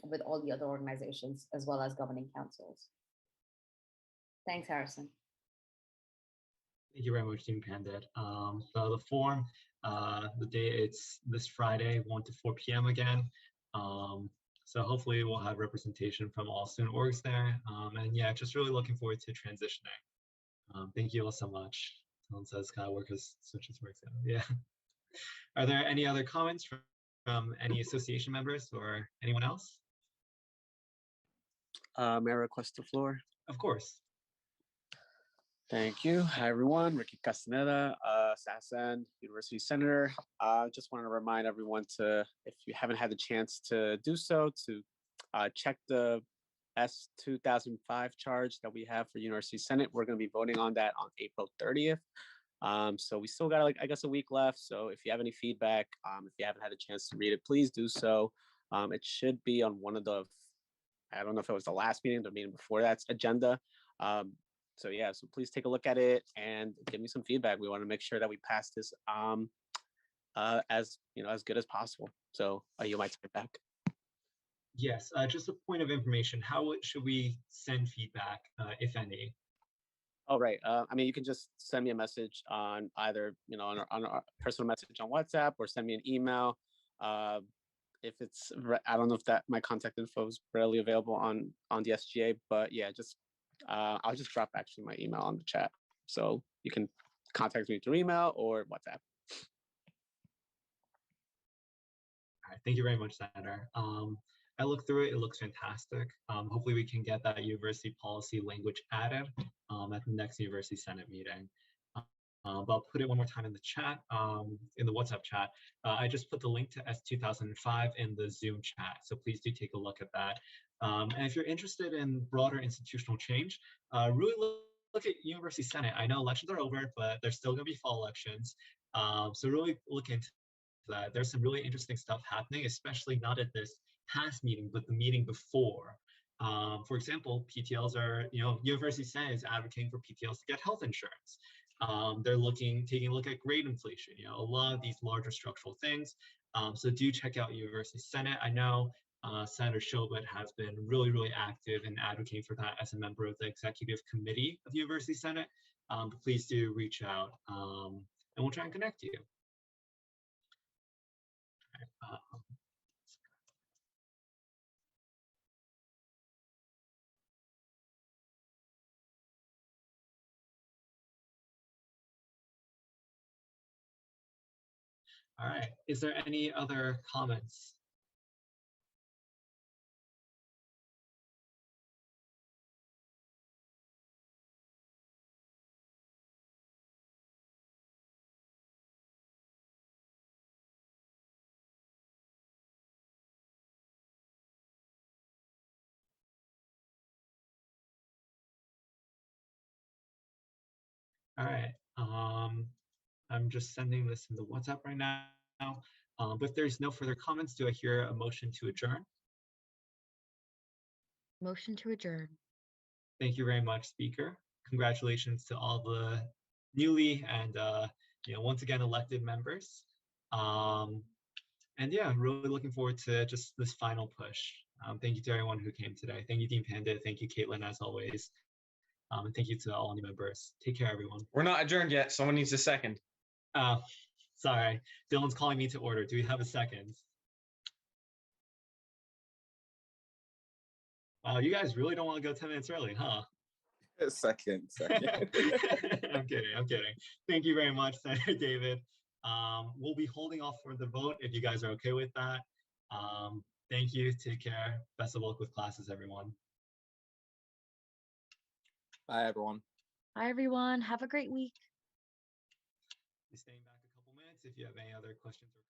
O: with all the other organizations as well as governing councils. Thanks, Harrison.
A: Thank you very much, Dean Pandit. So the form, the day it's this Friday, 1 to 4 p.m. again. So hopefully we'll have representation from all student orgs there. And yeah, just really looking forward to transitioning. Thank you all so much. Someone says Skywork is switches works out. Yeah. Are there any other comments from any association members or anyone else?
P: May I request the floor?
A: Of course.
P: Thank you. Hi, everyone. Ricky Castaneda, SASN University Senator. Just want to remind everyone to, if you haven't had the chance to do so, to check the S2005 charge that we have for University Senate. We're going to be voting on that on April 30th. So we still got like I guess a week left. So if you have any feedback, if you haven't had a chance to read it, please do so. It should be on one of the, I don't know if it was the last meeting, the meeting before that's agenda. So yeah, so please take a look at it and give me some feedback. We want to make sure that we pass this as as good as possible. So you might take back.
A: Yes, just a point of information. How should we send feedback, if any?
P: Oh, right. I mean, you can just send me a message on either, on our personal message on WhatsApp or send me an email. If it's, I don't know if that my contact info is readily available on the SGA, but yeah, just I'll just drop actually my email on the chat, so you can contact me through email or WhatsApp.
A: All right, thank you very much, Senator. I looked through it, it looks fantastic. Hopefully we can get that university policy language added at the next University Senate meeting. But I'll put it one more time in the chat, in the WhatsApp chat. I just put the link to S2005 in the Zoom chat, so please do take a look at that. And if you're interested in broader institutional change, really look at University Senate. I know elections are over, but there's still gonna be fall elections. So really look into that. There's some really interesting stuff happening, especially not at this past meeting, but the meeting before. For example, PTLs are, University Senate is advocating for PTLs to get health insurance. They're taking a look at grade inflation, a lot of these larger structural things. So do check out University Senate. I know Senator Shobut has been really, really active in advocating for that as a member of the executive committee of University Senate. But please do reach out and we'll try and connect you. All right, is there any other comments? All right, I'm just sending this in the WhatsApp right now. But if there's no further comments, do I hear a motion to adjourn?
F: Motion to adjourn.
A: Thank you very much, Speaker. Congratulations to all the newly and once again elected members. And yeah, I'm really looking forward to just this final push. Thank you to everyone who came today. Thank you, Dean Pandit. Thank you, Caitlin, as always. And thank you to all new members. Take care, everyone.
C: We're not adjourned yet. Someone needs a second.
A: Sorry. Dylan's calling me to order. Do we have a second? Wow, you guys really don't want to go 10 minutes early, huh?
J: Second.
A: I'm kidding. Thank you very much, Senator David. We'll be holding off for the vote if you guys are okay with that. Thank you. Take care. Best of luck with classes, everyone.
E: Bye, everyone.
F: Bye, everyone. Have a great week.
A: Be staying back a couple minutes if you have any other questions or